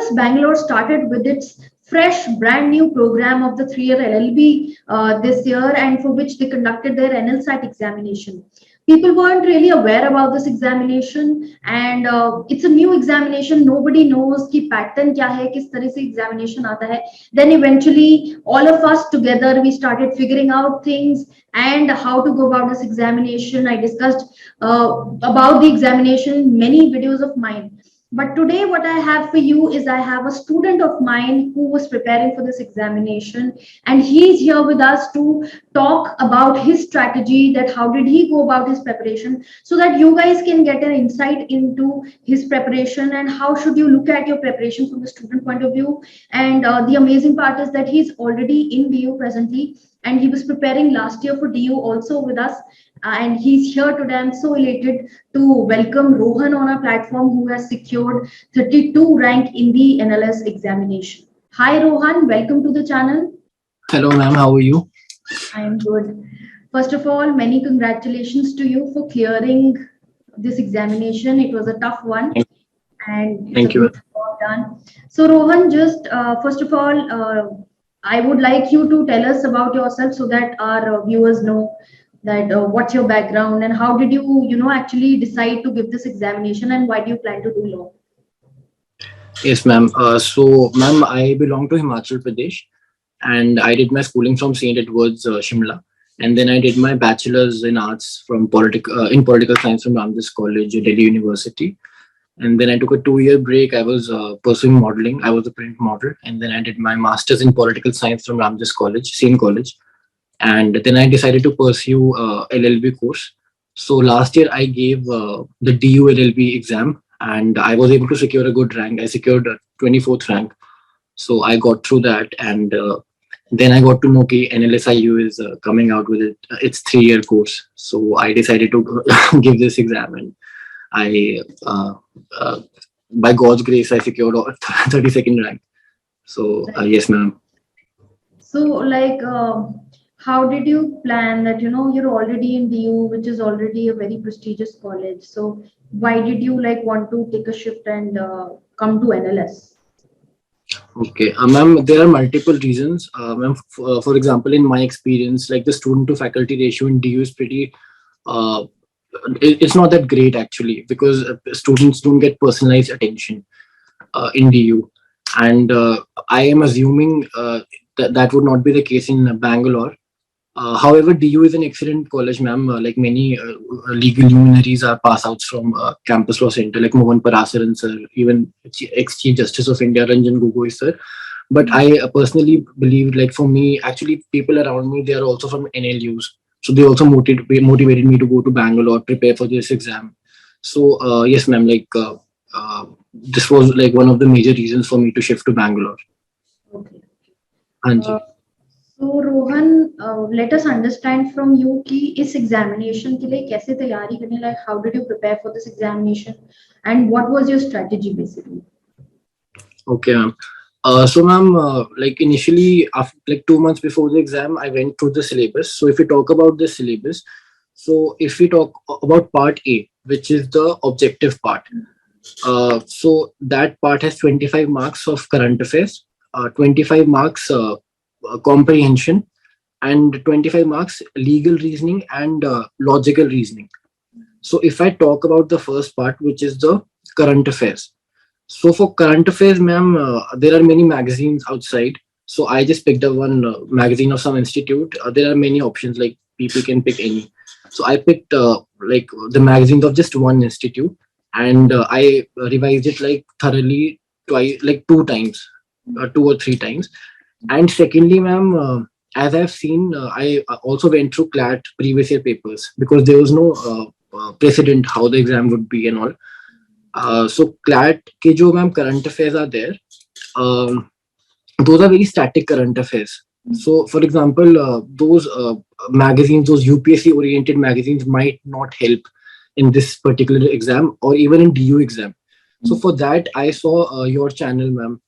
Syllabus Bangalore started with its fresh, brand new program of the 3-year LLB this year, and for which they conducted their NLSAT examination. People weren't really aware about this examination, and it's a new examination. Nobody knows ki pattern kya hai, kis tarah se examination aata hai. Then eventually, all of us together, we started figuring out things and how to go about this examination. I discussed about the examination in many videos of mine. But today, what I have for you is I have a student of mine who was preparing for this examination, and he's here with us to talk about his strategy, that how did he go about his preparation, so that you guys can get an insight into his preparation and how should you look at your preparation from the student point of view. And the amazing part is that he's already in DU presently, and he was preparing last year for DU also with us. And he's here today. I'm so elated to welcome Rohan on our platform, who has secured 32 rank in the NLS examination. Hi Rohan, welcome to the channel. Hello ma'am, how are you? I am good. First of all, many congratulations to you for clearing this examination. It was a tough one, and it's Thank a you. good job done. So Rohan, just first of all, I would like you to tell us about yourself so that our viewers know that what's your background and how did you actually decide to give this examination, and why do you plan to do law? Yes ma'am. So ma'am, I belong to Himachal Pradesh and I did my schooling from St. Edward's, Shimla. And then I did my bachelor's in arts from political science from Ramdas College, Delhi University. And then I took a 2-year break. I was pursuing modeling. I was a print model. And then I did my master's in political science from Ramdas College, same college. And then I decided to pursue LLB course. So last year I gave the DU LLB exam and I was able to secure a good rank. I secured a 24th rank. So I got through that, and then I got to know that NLSIu is coming out with its 3-year course. So I decided to give this exam, and I, by God's grace, I secured a 32nd rank. So yes, ma'am. So like, how did you plan that, you're already in DU, which is already a very prestigious college. So why did you want to take a shift and come to NLS? Okay, ma'am, there are multiple reasons. Ma'am, for example, in my experience, like the student to faculty ratio in DU is pretty, it's not that great actually, because students don't get personalized attention in DU. And I am assuming that would not be the case in Bangalore. However, DU is an excellent college, ma'am. Like many legal luminaries are pass outs from Campus Law Center, like Mohan Parasaran sir, even ex-Chief Justice of India, Ranjan Gogoi sir. But I personally believe, like for me, actually people around me, they are also from NLUs. So they also motivated me to go to Bangalore, prepare for this exam. So yes, ma'am, like this was like one of the major reasons for me to shift to Bangalore. Okay. Anji. So Rohan, let us understand from you कि इस examination के लिए कैसे तैयारी करने, like how did you prepare for this examination and what was your strategy basically? Okay, ma'am. So ma'am, like initially, after like 2 months before the exam, I went through the syllabus. So if we talk about the syllabus, so if we talk about part A, which is the objective part, so that part has 25 marks of current affairs, 25 marks comprehension, and 25 marks legal reasoning and logical reasoning. So if I talk about the first part, which is the current affairs. So for current affairs, ma'am, there are many magazines outside. So I just picked up one magazine of some institute. There are many options, like people can pick any. So I picked like the magazines of just one institute, and I revised it like thoroughly twice, like 2 times, 2 or 3 times. And secondly, ma'am, as I've seen, I also went through CLAT previous year papers because there was no precedent how the exam would be and all. So CLAT ke jo ma'am current affairs are there, those are very static current affairs. So for example, those magazines, those UPSC oriented magazines might not help in this particular exam or even in DU exam. So for that, I saw your channel, ma'am.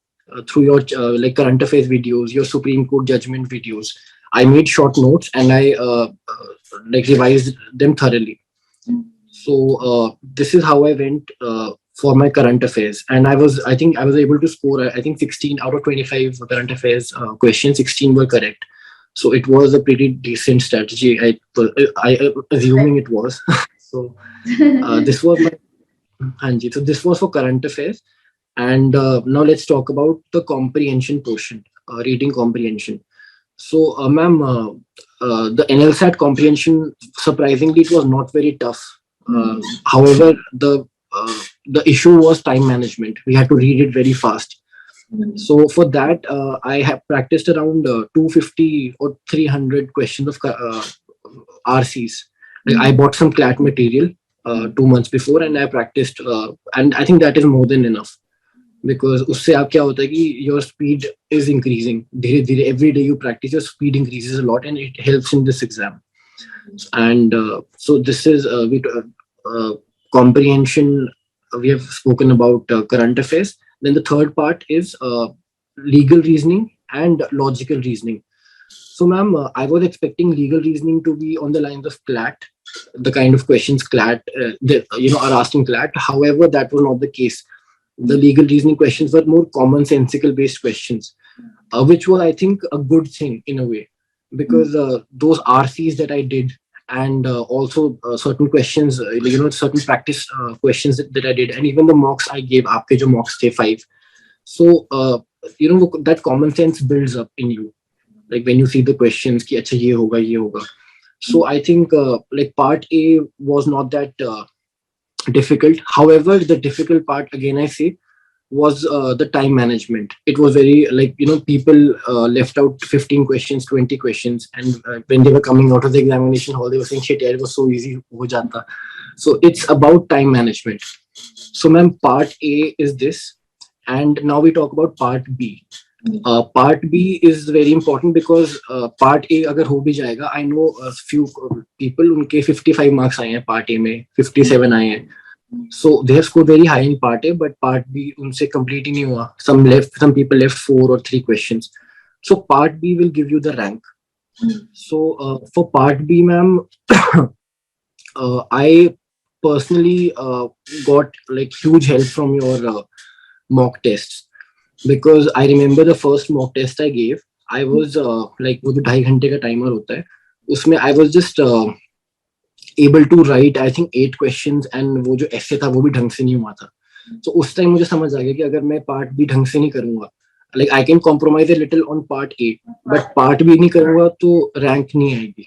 Through your like current affairs videos, your Supreme Court judgment videos, I made short notes and I like revised them thoroughly. So this is how I went for my current affairs, and I think I was able to score, I think 16 out of 25 current affairs questions, 16 were correct. So it was a pretty decent strategy. I assuming it was. So this was my Hanji. So this was for current affairs, and now let's talk about the comprehension portion, reading comprehension. So, ma'am, the NLSAT comprehension, surprisingly, it was not very tough. However, the issue was time management. We had to read it very fast. So for that, I have practiced around 250 or 300 questions of RCs. Like I bought some CLAT material 2 months before, and I practiced, and I think that is more than enough. Because उससे आप क्या होता है कि your speed is increasing धीरे धीरे, every day you practice, your speed increases a lot, and it helps in this exam. And so this is comprehension. We have spoken about current affairs. Then the third part is legal reasoning and logical reasoning. So, ma'am, I was expecting legal reasoning to be on the lines of CLAT, the kind of questions CLAT, are asked in CLAT. However, that was not the case. The legal reasoning questions were more commonsensical based questions, which was, I think, a good thing in a way, because those RCs that I did, and also certain questions, certain practice questions that I did, and even the mocks I gave, aapke jo mocks the 5. So, that common sense builds up in you. Like when you see the questions, ki, acha, ye hoga, ye hoga. So I think like part A was not that difficult. However, the difficult part, again, I say, was the time management. It was very, people left out 15 questions, 20 questions, and when they were coming out of the examination hall, they were saying, shit, it was so easy, ho jata. So it's about time management. So, ma'am, part A is this, and now we talk about part B. Part B is very important because part A agar ho bhi jayega, I know a few people, unke 55 marks aaye hain part A mein, 57 aaye hain. So they have scored very high in part A, but part B unse complete hi nahi hua. Some people left 4 or 3 questions. So part B will give you the rank. So for part B, ma'am, I personally got like huge help from your mock tests, because I remember the first mock test I gave. I was like वो जो 2.5 घंटे का timer होता है, उसमें I was just able to write, I think, 8 questions, and वो जो essay था वो भी ढंग से नहीं हुआ था. So उस time मुझे समझ आ गया कि अगर मैं part B ढंग से नहीं करूँगा, like I can compromise a little on part A, but part B नहीं करूँगा तो rank नहीं आएगी.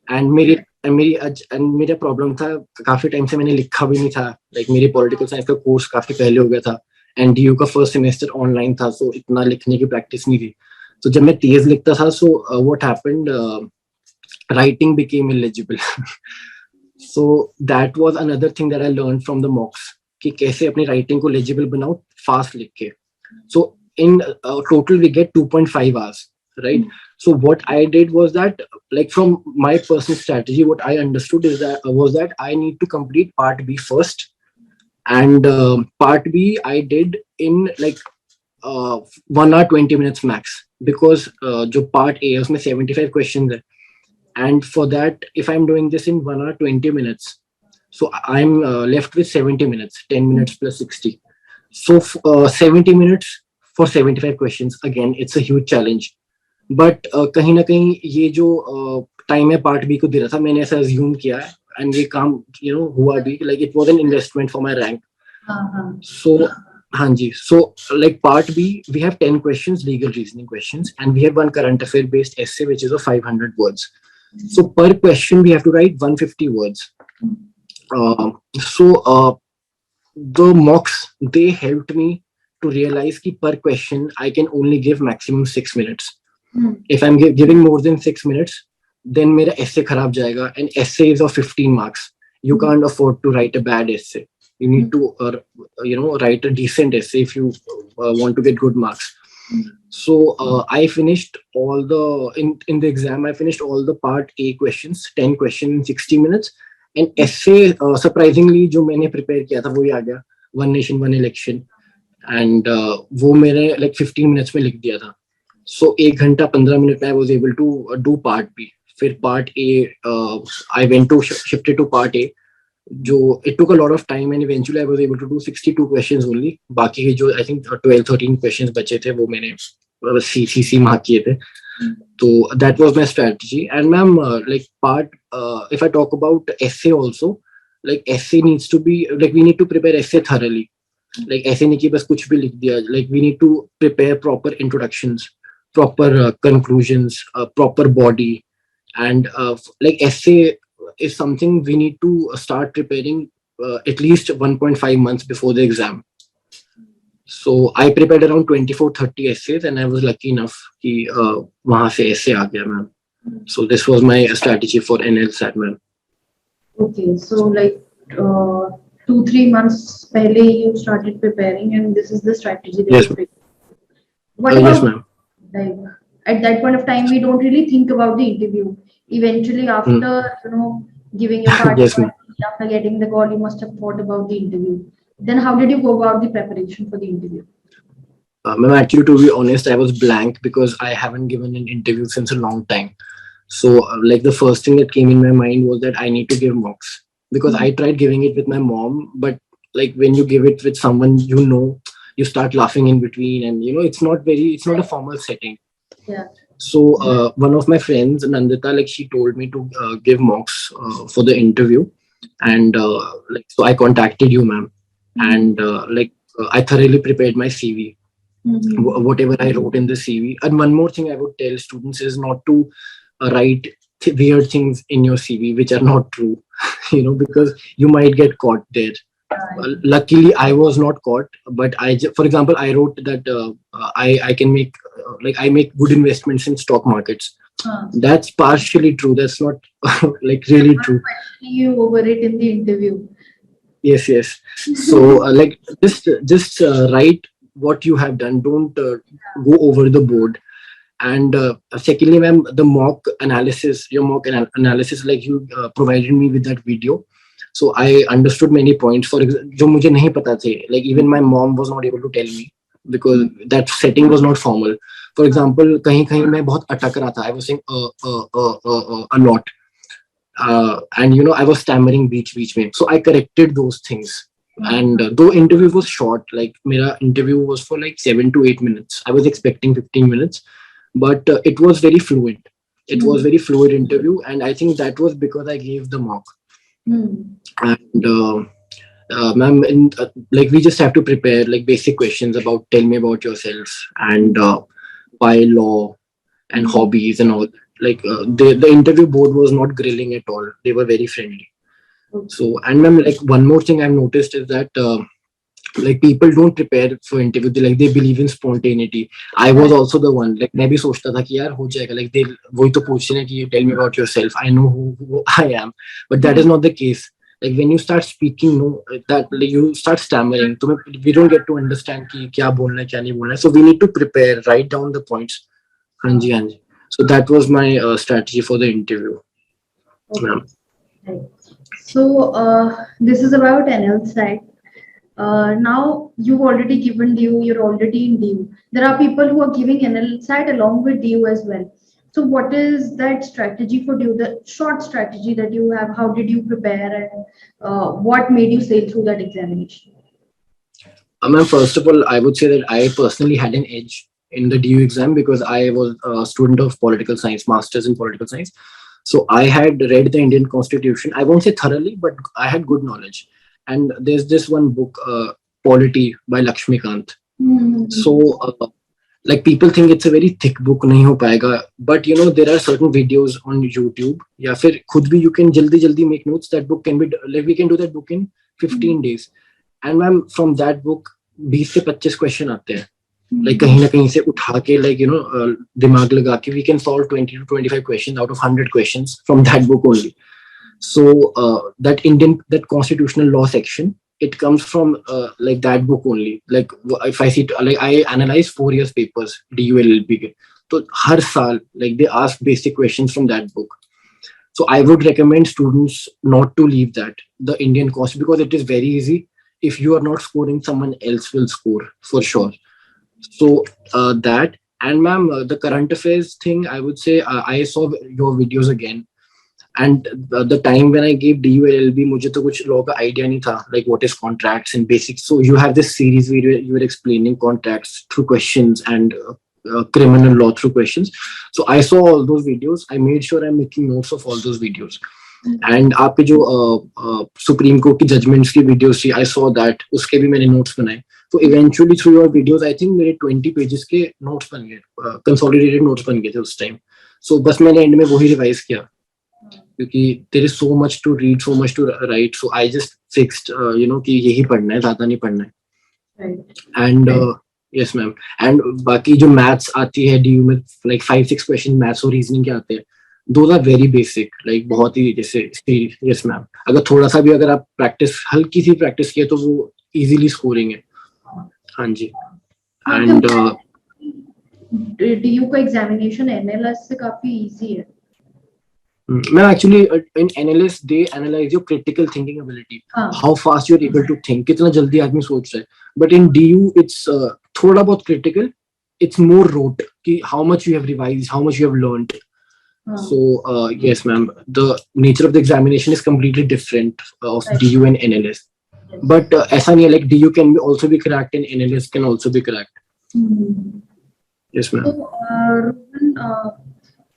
And मेरा problem था, काफी time से मैंने लिखा भी नहीं था. Like मेरे political science का course काफी पहले हो गया था, and DU का first semester online था, so इतना लिखने की practice नहीं थी. So जब मैं तेज लिखता था, so what happened, writing became illegible. So that was another thing that I learned from the mocks, कि कैसे अपनी writing को legible बनाओ fast लिख के. So in total we get 2.5 hours, right? So what I did was that, like from my personal strategy, what I understood is that was that I need to complete part B first, and part B I did in like 1 hour 20 minutes max, because जो part A है उसमें 75 questions है, and for that, if I'm doing this in 1 hour 20 minutes, so I'm left with 70 minutes, 10 minutes plus 60. So 70 minutes for 75 questions, again, it's a huge challenge. But कहीं ना कहीं ये जो time है part B को दे रहा था, मैंने ऐसा assume किया है, and ये काम हुआ भी, like it was an investment for my rank. So Hanji, so like part B, we have 10 questions, legal reasoning questions, and we have one current affair based essay, which is of 500 words. So per question, we have to write 150 words. So the mocks, they helped me to realize that per question, I can only give maximum 6 minutes. If I'm giving more than 6 minutes, then my essay kharab jayega, and essay is of 15 marks. You can't afford to write a bad essay. You need to, write a decent essay if you want to get good marks. So I finished all the, in the exam, I finished all the part A questions, 10 questions in 60 minutes. And essay, surprisingly, जो मैंने prepare किया था वो ही आ गया, One Nation, One Election. And वो मैंने like 15 minutes में लिख दिया था. So 1 घंटा 15 minutes I was able to do part B. फिर part A, I went to shifted to part A, it took a lot of time, and eventually I was able to do 62 questions only. बाकी के जो I think 12-13 questions बचे थे वो मैंने CC mark किए थे. So that was my strategy. And ma'am, if I talk about essay also, like essay needs to be, like we need to prepare essay thoroughly. Like ऐसे नहीं कि बस कुछ भी लिख दिया. Like we need to prepare proper introductions, proper conclusions, proper body, and like essay is something we need to start preparing at least 1.5 months before the exam. So I prepared around 24-30 essays, and I was lucky enough कि वहाँ से essay आ गया ma'am. So this was my strategy for NLSAT ma'am. Okay, so like 2-3 months पहले you started preparing, and this is the strategy that Yes, you picked. What yes about ma'am. like at that point of time we don't really think about the interview. Eventually, after giving your part, Yes ma'am. after getting the call, you must have thought about the interview. Then how did you go about the preparation for the interview? Ma'am, actually, to be honest, I was blank because I haven't given an interview since a long time. So, like the first thing that came in my mind was that I need to give mocks, because I tried giving it with my mom, but like when you give it with someone you start laughing in between, and it's not a formal setting. Yeah. So one of my friends, Nandita, like she told me to give mocks for the interview, and so I contacted you, ma'am, and I thoroughly prepared my CV. Whatever I wrote in the CV. And one more thing I would tell students is not to write weird things in your CV which are not true, because you might get caught there. Luckily, I was not caught, but for example, I wrote that I can make I make good investments in stock markets. That's partially true. That's not like really true. You over it in the interview. Yes. So just write what you have done. Don't go over the board. And secondly, ma'am, the mock analysis, your mock analysis, like you provided me with that video. So I understood many points. For example, जो मुझे नहीं पता थे, like even my mom was not able to tell me because that setting was not formal. For example, कहीं मैं बहुत अटक रहा था. I was saying a lot. And I was stammering beach में. So I corrected those things. And though interview was short, like my interview was for like 7 to 8 minutes. I was expecting 15 minutes, but it was very fluent. It was very fluid interview, and I think that was because I gave the mock. And ma'am, like we just have to prepare like basic questions about tell me about yourself and why law and hobbies and all. Like the interview board was not grilling at all. They were very friendly. So, and ma'am, like one more thing I've noticed is that like people don't prepare for interview. They believe in spontaneity. I was also the one. Like मैं भी सोचता था कि यार हो जाएगा. Like they वही तो पूछते हैं कि tell me about yourself. I know who I am, but that is not the case. Like when you start speaking, that like, you start stammering. We don't get to understand कि क्या बोलना है क्या नहीं बोलना है. So we need to prepare, write down the points. हाँ जी. So that was my strategy for the interview. Okay. Right. So this is about NLSAT. Now you've already given DU, you're already in DU. There are people who are giving NLSAT along with DU as well. So what is that strategy for DU, the short strategy that you have? How did you prepare, and what made you sail through that examination? Ma'am, first of all, I would say that I personally had an edge in the DU exam because I was a student of political science, masters in political science. So I had read the Indian Constitution. I won't say thoroughly, but I had good knowledge. And there's this one book, Polity by Lakshmikant. So like people think it's a very thick book, nahi ho payega. But there are certain videos on YouTube. या फिर खुद भी you can jaldi make notes. That book can be like we can do that book in 15 days. And ma'am, from that book 20 से 25 question आते हैं. Like कहीं ना कहीं से उठा के like दिमाग लगा के we can solve 20 to 25 questions out of 100 questions from that book only. So that constitutional law section, it comes from like that book only. Like if I see like I analyze 4 years papers DU LLB के, तो हर साल like they ask basic questions from that book. So I would recommend students not to leave that the Indian Constitution, because it is very easy. If you are not scoring, someone else will score for sure. So that, and ma'am, the current affairs thing, I would say I saw your videos again. And the time when I gave DU LLB, मुझे तो कुछ law का idea नहीं था, like what is contracts and basics. So you have this series where you were explaining contracts through questions and criminal law through questions. So I saw all those videos. I made sure I'm making notes of all those videos. And आपके जो supreme court की judgements की videos थी, I saw that. उसके भी मैंने notes बनाए. So eventually through your videos, I think मेरे 20 pages के नोट्स बन गए, consolidated notes बन गए थे उस टाइम. So बस मैंने एंड में वही रिवाइज किया, क्योंकि there is so much to read, so much to write. So I just fixed, कि यही पढ़ना है, ज्यादा नहीं पढ़ना है. And yes ma'am. And बाकी जो मैथ्स आती है DU में, like 5-6 क्वेश्चन मैथ्स और रीजनिंग के आते हैं, those are very basic, like बहुत ही जैसे. yes ma'am. अगर थोड़ा सा भी अगर आप प्रैक्टिस, हल्की सी प्रैक्टिस किया तो वो इजीली स्कोरिंग है. हाँ जी. एंड DU का एग्जामिनेशन NLS से काफी इजी है. मैं actually in NLS they analyze your critical thinking ability, how fast you're able to think, कितना जल्दी आदमी सोच रहा है. But in DU it's थोड़ा बहुत critical, it's more rote कि how much you have revised, how much you have learned. So yes ma'am, the nature of the examination is completely different of DU and NLS. But ऐसा नहीं है, like DU can also be cracked and NLS can also be cracked. Yes ma'am. So Rohan,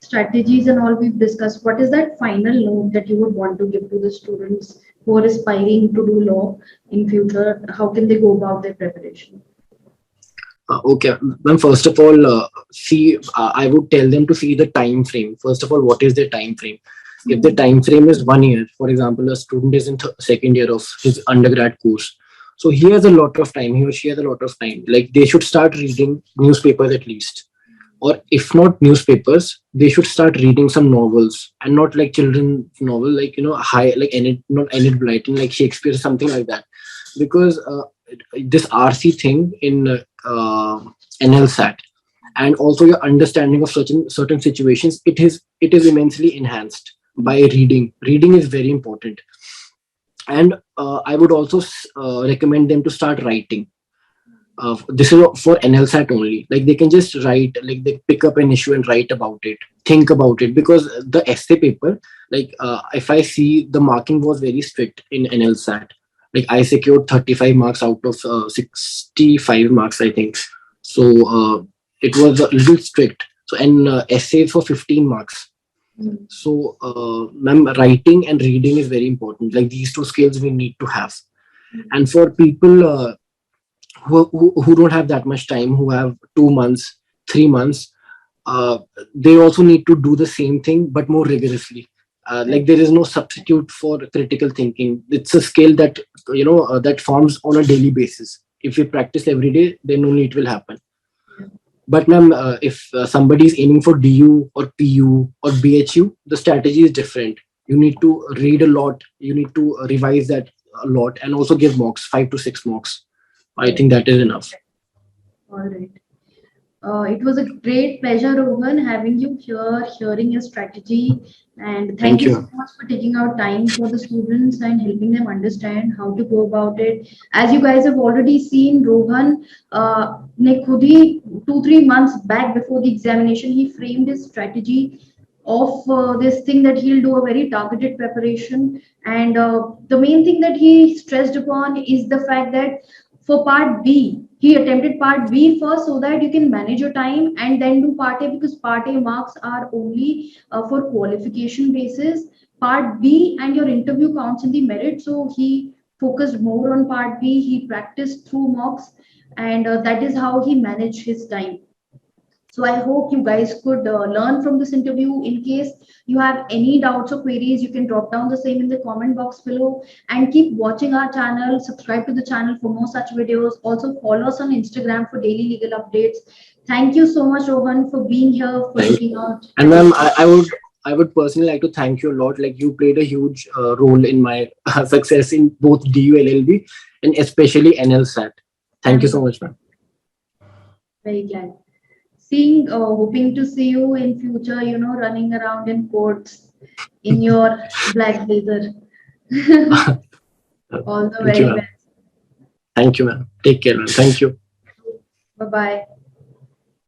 strategies and all we've discussed, what is that final note that you would want to give to the students who are aspiring to do law in future? How can they go about their preparation? Okay, ma'am, first of all, I would tell them to see the time frame. First of all, what is their time frame? If the time frame is 1 year, for example, a student is in second year of his undergrad course, so he has a lot of time, he or she has a lot of time. Like they should start reading newspapers at least, or if not newspapers, they should start reading some novels, and not like children's novel, like high, like not Enid Blyton, like Shakespeare, something like that. Because this RC thing in NLSAT, and also your understanding of certain situations, it is immensely enhanced by reading. Reading is very important. And I would also recommend them to start writing. This is for NLSAT only. Like they can just write, like they pick up an issue and write about it, think about it. Because the essay paper, like if I see, the marking was very strict in NLSAT. Like I secured 35 marks out of 65 marks, I think. So it was a little strict. So and essay for 15 marks. So ma'am, writing and reading is very important. Like these two skills we need to have. And for people who don't have that much time, who have 2 months, 3 months, they also need to do the same thing but more rigorously. Like there is no substitute for critical thinking. It's a skill that that forms on a daily basis. If you practice every day, then only it will happen. But ma'am, if somebody is aiming for DU or PU or BHU, the strategy is different. You need to read a lot. You need to revise that a lot, and also give mocks, 5 to 6 mocks. I think that is enough. All right. It was a great pleasure, Rohan, having you here, hearing your strategy, and thank you so much for taking out time for the students and helping them understand how to go about it. As you guys have already seen, Rohan, खुद ही 2-3 months back before the examination, he framed his strategy of this thing that he'll do a very targeted preparation. And the main thing that he stressed upon is the fact that for part B, he attempted part B first so that you can manage your time and then do part A, because part A marks are only for qualification basis. Part B and your interview counts in the merit. So he focused more on part B. He practiced through mocks, and that is how he managed his time. So I hope you guys could learn from this interview. In case you have any doubts or queries, you can drop down the same in the comment box below, and keep watching our channel. Subscribe to the channel for more such videos. Also follow us on Instagram for daily legal updates. Thank you so much, Rohan, for being here, for looking out. And ma'am, I would personally like to thank you a lot. Like you played a huge role in my success in both DU LLB and especially NLSAT. Thank you so much, ma'am. Very glad. Hoping to see you in future, running around in courts in your black blazer. All the very best. Thank you, ma'am. Take care, ma'am. Thank you. Bye-bye.